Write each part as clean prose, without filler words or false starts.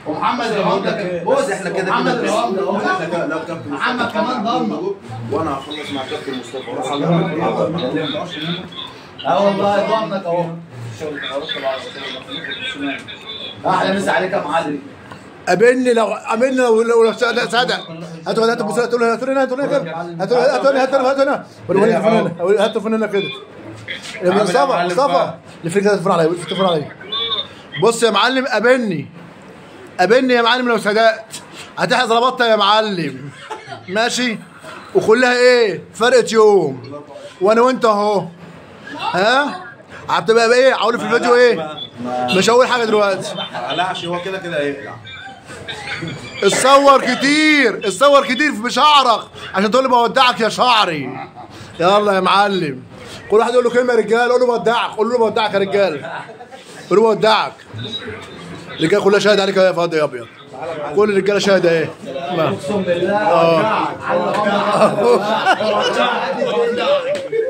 ومحمد رهام ده بص احنا كده محمد رهام ده لا كابتن محمد كمان ضمن وانا هخلص مع كابتن مصطفى اروح اه والله ضمنك اهو. احلى مسا عليك يا معلم. قابلني لو سعد هاتوا البوسه هاتوا هنا هاتوا هنا كده. مصطفى اللي فيك تتفرج عليا بص يا معلم قابلني يا معلم لو صدقت هتحرز ربطه يا معلم ماشي وكلها ايه فرقه يوم وانا وانت اهو ها هتبقى ايه هقول في الفيديو ايه مش هقول حاجه دلوقتي لا هو كده هيقلع اتصور كتير في شعرك عشان تقول لي بودعك يا شعري. يلا يا معلم كل واحد يقول له كلمه يا رجاله قول له بودعك يا رجاله قول له بودعك. الرجاله كلها شاهده عليك يا فاضي يا ابيض كل الرجاله شاهده ايه اقسم بالله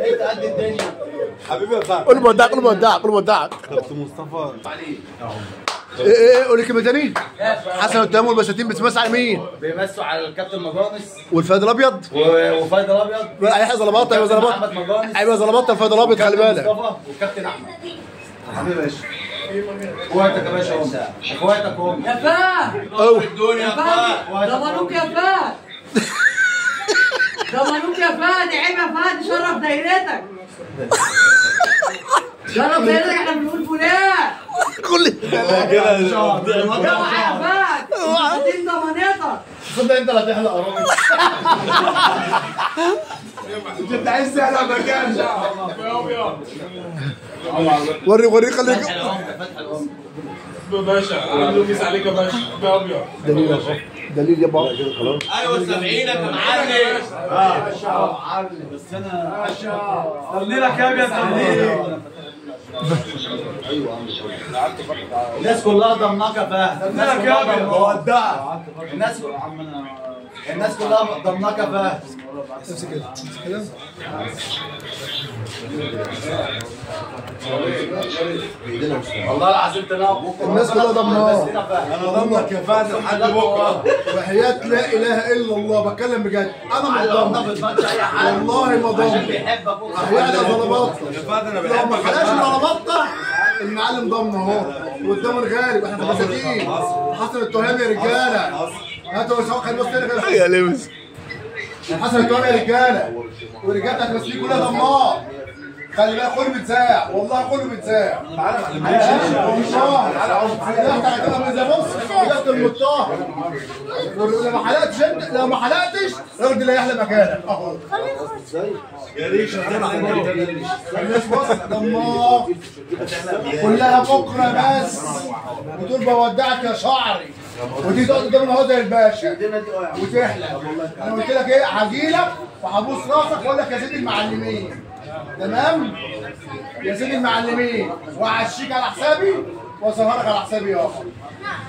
انت قد الدنيا حبيبي يا فهد قول له بودعك كابتن مصطفى ايه قول لي كلمه تاني. حسن والتيمم والبساتين بتمس على مين؟ بيمسوا على الكابتن مجانس والفهد الابيض وفايد الابيض هيحيى زلبطه ايوه زلبطه الفهد الابيض خلي بالك والكابتن احمد حبيبي يا باشا اخواتك يا باشا هم اخواتك هم يا فهد الدنيا يا فهد ضمنوك يا فهد عيب يا فهد شرف دايرتك احنا بنقول فلان كل كده اوعى يا فهد دي ضمانتك. تصدق انت اللي هتحلق قرامي انت عايز تحلق مكان وري خليك يا باشا عنده ميس عليك يا باشا يا ابيض دليل يا بابا ايوه سامعينك يا معلم بس انا صلي لك يا ابيض صلي الناس كلها ضمناك يا فهد الناس كلها بودعك الناس كلها ضمناك يا فهد والله العظيم تناقض الناس كلها ضمناك انا ضمنك يا فهد لحد بكره وحياة لا اله الا الله بتكلم بجد انا ما ضمنك والله ما ضمنك حياة ظلمات يا فهد انا لو ما بحبك حلاش ظلمات المعلم ضمن اهو قدام الغالب احنا في المساكين حسن التهامي يا رجاله هاتوا سواء خلي بص كده يا لمس حسن التهامي يا رجاله والرجاله بتاعت المساكين كلها ضمناه خلي بالك كله بيتذاع والله كله بيتذاع بص المطهر لو ما حلقتش الراجل اللي هيحلق مكانك اهو يا ريش الناس بص ضماك كلها بكره بس بتقول بودعك يا شعري ودي تقعد قدام الهوا زي الباشا وتحلق. انا قلت لك ايه هجيلك وهبوس راسك واقول لك يا سيدي المعلمين تمام يا سيدي المعلمين وهعشيك على حسابي واسهرك على حسابي يابا.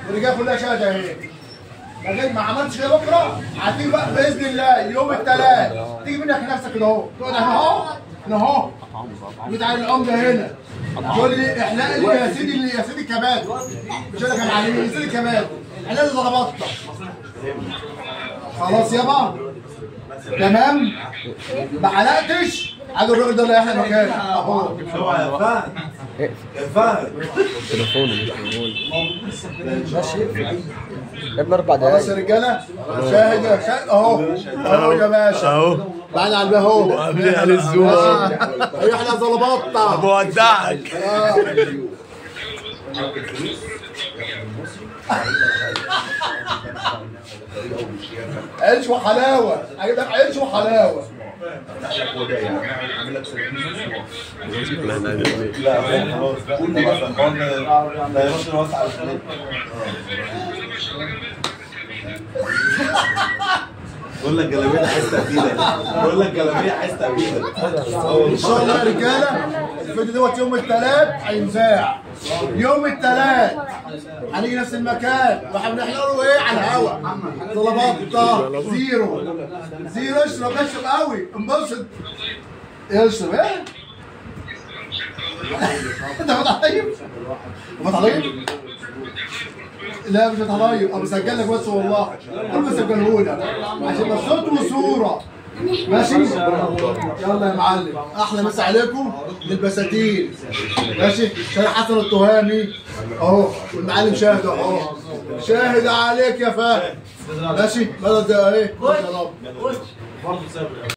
والرجاله كلها شاهده اهي ما عملتش كده بكره هتيجي بقى باذن الله يوم الثلاث تيجي منك نفسك كده اهو تقعد هنا اهو بتاع العمده هنا تقول لي احلق لي يا سيدي كبات مش انا كان معلمين يا سيدي كبات احلق لي ظلبطه خلاص يابا تمام ما حلقتش عاد الراجل ده اللي هيحلق مكانك اهو. اوعى يا فهد يا فهد يا ابن 4 دقايق خلاص يا رجاله شاهد اهو يا باشا اهو بعد على اهو قبل على الزوم هيحلق ظلبطه بودعك عيش وحلاوه هجيب لك عيش وحلاوه لا خلاص قول لي بقى لا يرد الوسع على الفلوس بقول لك جلابيه عايز تقبيله ان شاء الله يا رجاله الفيديو دوت يوم الثلاث هينذاع يوم الثلاث هنيجي نفس المكان وهنحلق له ايه على الهوا ظلبطه زيرو اشرب قوي انبسط اشرب ايه انت فتح طيب لا مش هتغير، انا بسجل لك بس والله، انا بسجله لك عشان يبقى صوت وصوره. ماشي؟ يلا يا معلم، احلى مسا عليكم للبساتين. ماشي؟ شارع حسن التهامي اهو، والمعلم شاهد اهو. شاهد عليك يا فهد. ماشي؟ مدد ايه؟ يا رب.